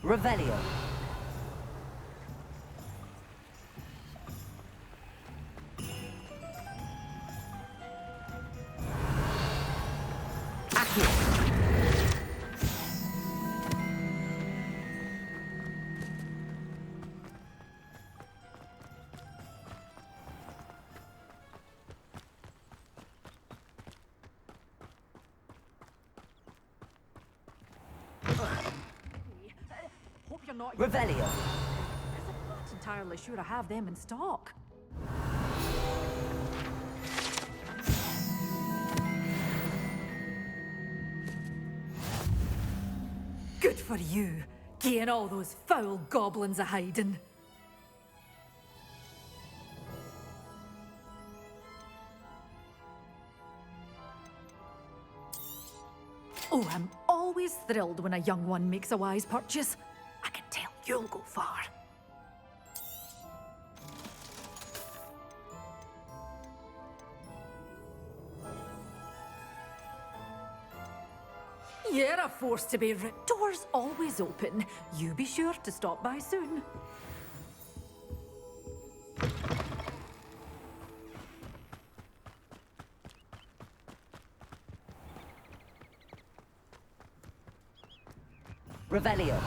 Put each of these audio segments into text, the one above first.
Revelio. Hope you're not. Revelio. I'm not entirely sure I have them in stock. Good for you, getting all those foul goblins a hiding. Oh, I'm always thrilled when a young one makes a wise purchase. I can tell you'll go far. You're a force to be doors always open. You be sure to stop by soon. Revelio.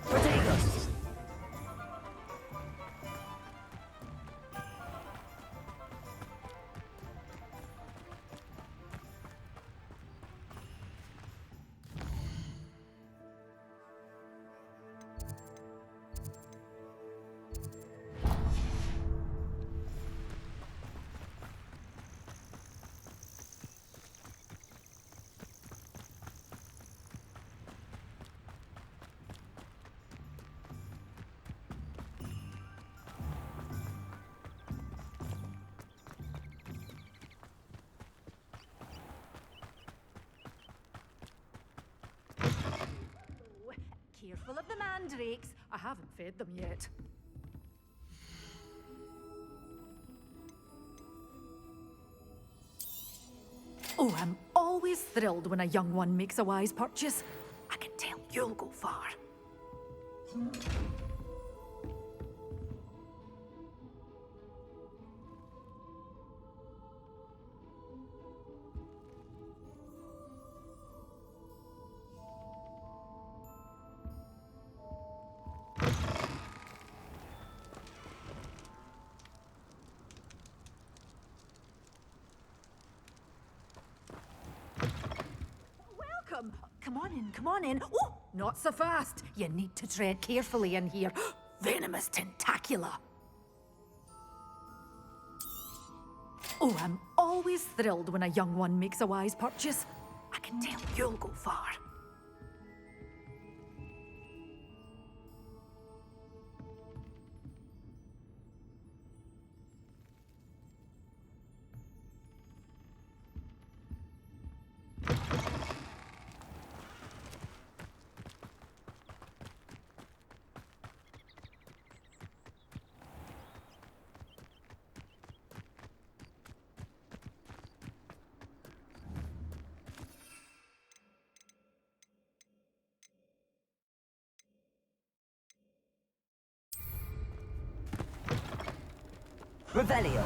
Potatoes. Careful of the mandrakes. I haven't fed them yet. Oh, I'm always thrilled when a young one makes a wise purchase. I can tell you'll go far. Welcome. Come on in, come on in. Oh, not so fast. You need to tread carefully in here. Venomous tentacula. Oh, I'm always thrilled when a young one makes a wise purchase. I can tell you'll go far. Revelio.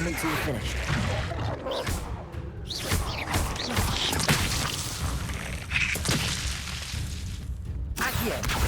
time until you're finished. Accio!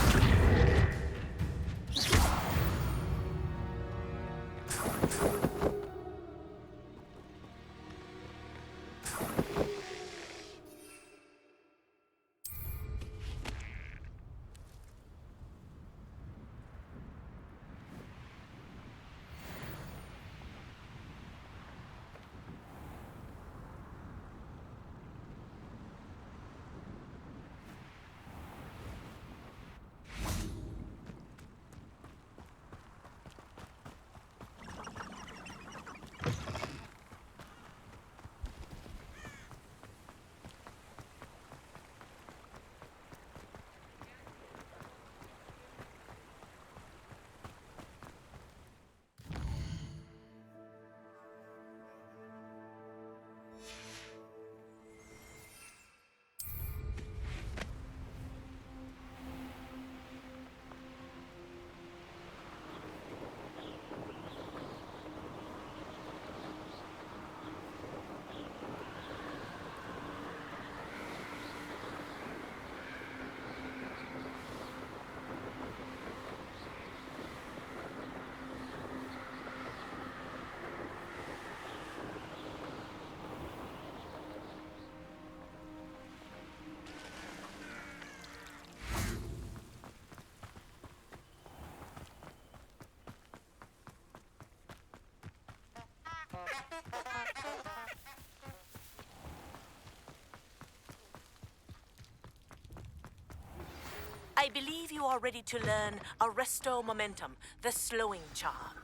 I believe you are ready to learn Arresto Momentum, the slowing charm.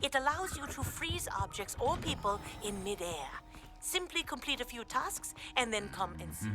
It allows you to freeze objects or people in midair. Simply complete a few tasks and then come and see.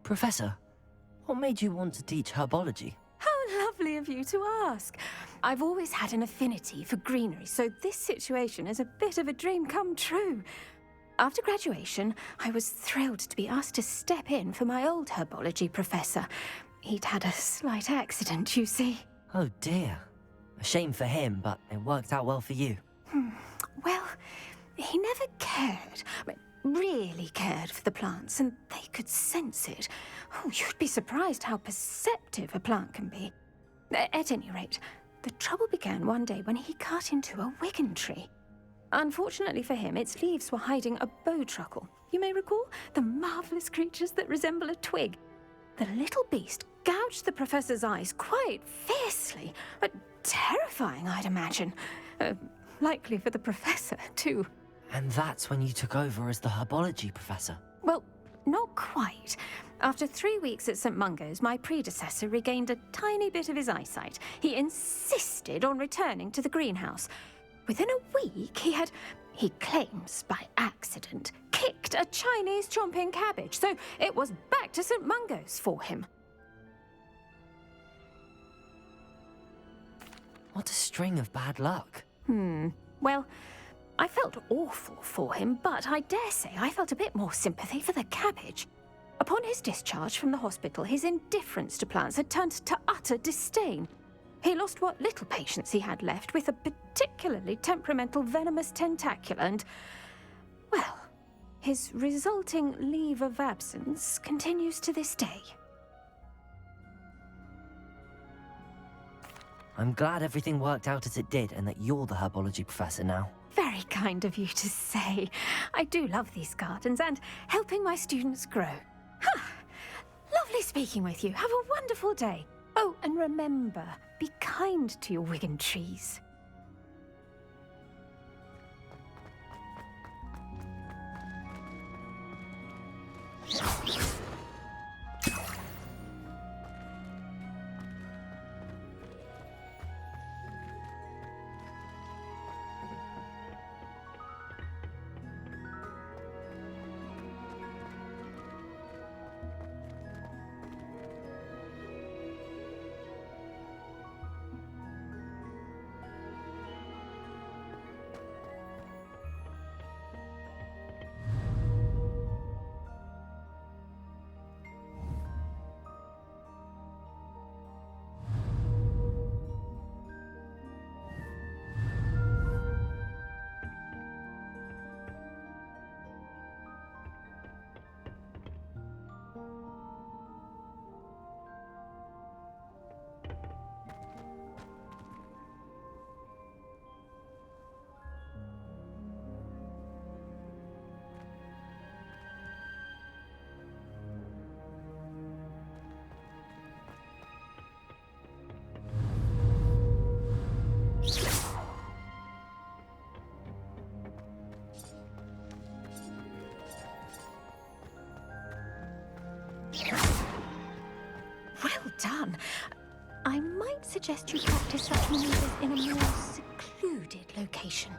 Professor, what made you want to teach herbology? How lovely of you to ask. I've always had an affinity for greenery, so this situation is a bit of a dream come true. After graduation, I was thrilled to be asked to step in for my old herbology professor. He'd had a slight accident, you see. Oh dear. A shame for him, but it worked out well for you. Well, he never cared. Really cared for the plants, and they could sense it. Oh, you'd be surprised how perceptive a plant can be. At any rate, the trouble began one day when he cut into a wigan tree. Unfortunately for him, its leaves were hiding a bowtruckle. You may recall the marvellous creatures that resemble a twig. The little beast gouged the professor's eyes quite fiercely, but terrifying, I'd imagine. Likely for the professor, too. And that's when you took over as the herbology professor? Well, not quite. After 3 weeks at St. Mungo's, my predecessor regained a tiny bit of his eyesight. He insisted on returning to the greenhouse. Within a week, he claims by accident, kicked a Chinese chomping cabbage, so it was back to St. Mungo's for him. What a string of bad luck. Well, I felt awful for him, but I dare say I felt a bit more sympathy for the cabbage. Upon his discharge from the hospital, his indifference to plants had turned to utter disdain. He lost what little patience he had left with a particularly temperamental venomous tentacula and, well, his resulting leave of absence continues to this day. I'm glad everything worked out as it did and that you're the herbology professor now. Very kind of you to say. I do love these gardens and helping my students grow. Lovely speaking with you. Have a wonderful day. Oh, and remember, be kind to your Wigan trees. Well done. I might suggest you practice such maneuvers in a more secluded location.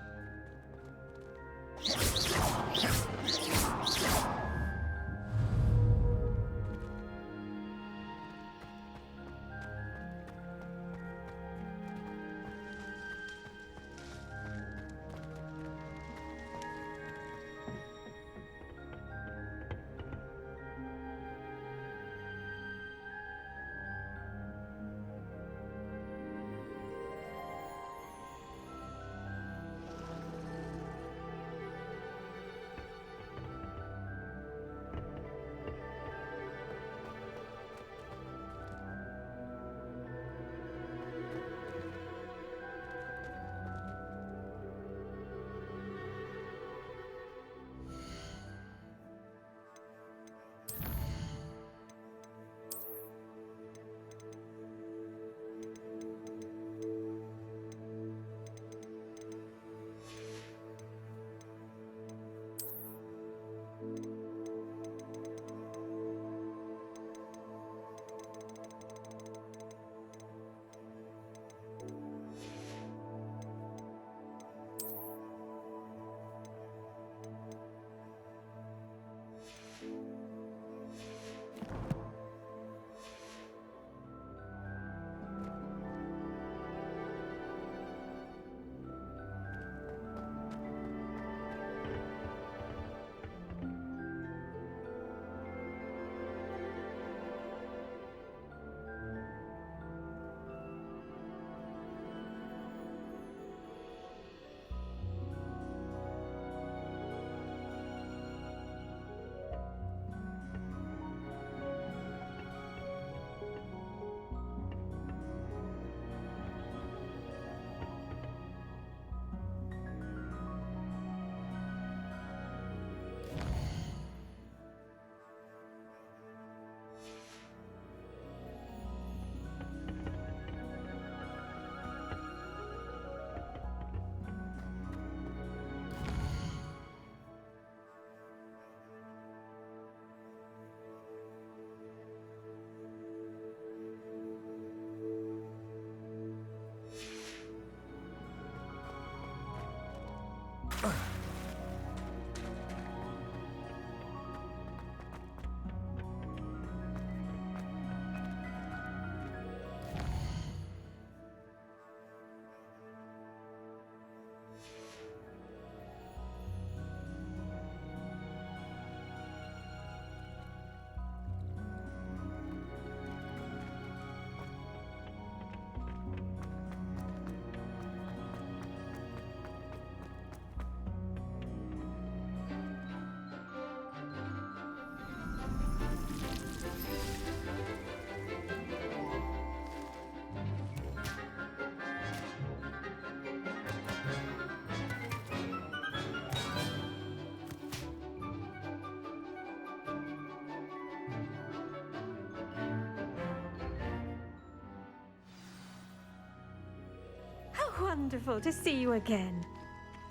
wonderful to see you again.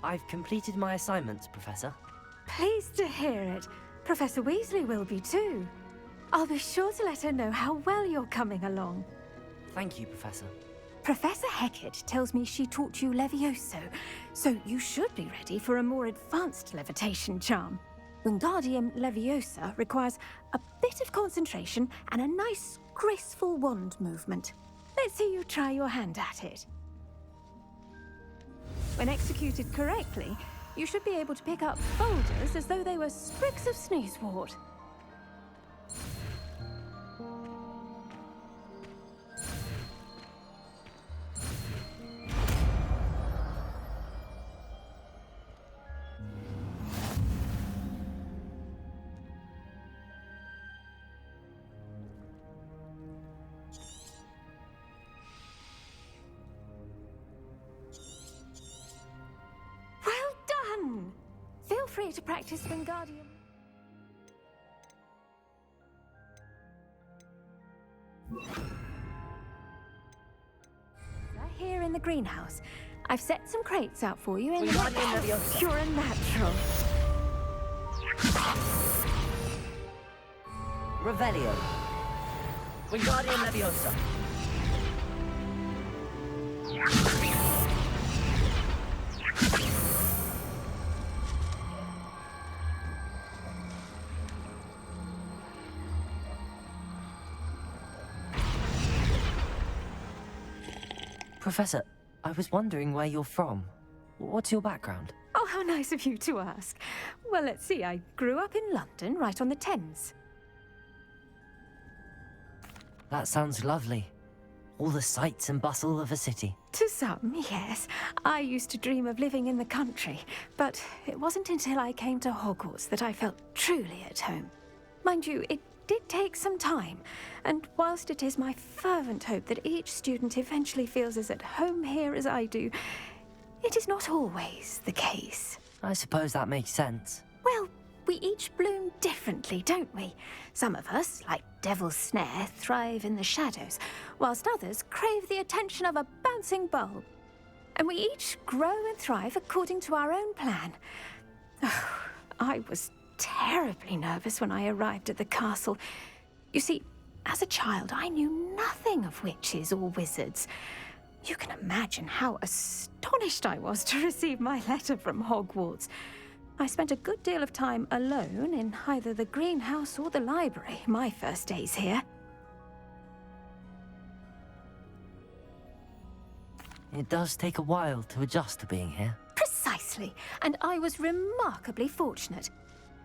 I've completed my assignments, Professor. Pleased to hear it. Professor Weasley will be too. I'll be sure to let her know how well you're coming along. Thank you, Professor. Professor Hecat tells me she taught you Levioso, so you should be ready for a more advanced levitation charm. Wingardium Leviosa requires a bit of concentration and a nice, graceful wand movement. Let's see you try your hand at it. When executed correctly, you should be able to pick up boulders as though they were sprigs of sneezewort. Feel free to practice Wingardium. Here in the greenhouse. I've set some crates out for you in Wingardium Leviosa. You're a natural. Revelio. Wingardium Leviosa. Professor, I was wondering where you're from. What's your background? Oh, how nice of you to ask. Well, let's see. I grew up in London, right on the Thames. That sounds lovely. All the sights and bustle of a city. To some, yes. I used to dream of living in the country, but it wasn't until I came to Hogwarts that I felt truly at home. Mind you, it did take some time, and whilst it is my fervent hope that each student eventually feels as at home here as I do, it is not always the case. I suppose that makes sense. Well, we each bloom differently, don't we? Some of us, like Devil's Snare, thrive in the shadows, whilst others crave the attention of a bouncing bulb. And we each grow and thrive according to our own plan. Oh, I was terribly nervous when I arrived at the castle. You see, as a child, I knew nothing of witches or wizards. You can imagine how astonished I was to receive my letter from Hogwarts. I spent a good deal of time alone in either the greenhouse or the library my first days here. It does take a while to adjust to being here. Precisely, and I was remarkably fortunate.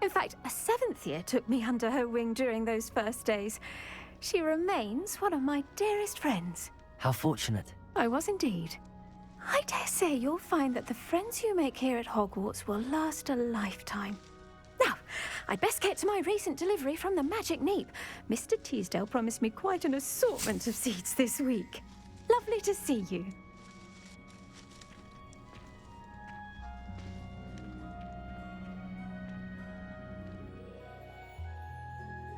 In fact, a seventh year took me under her wing during those first days. She remains one of my dearest friends. How fortunate. I was indeed. I dare say you'll find that the friends you make here at Hogwarts will last a lifetime. Now, I'd best get to my recent delivery from the Magic Neep. Mr. Teasdale promised me quite an assortment of seeds this week. Lovely to see you.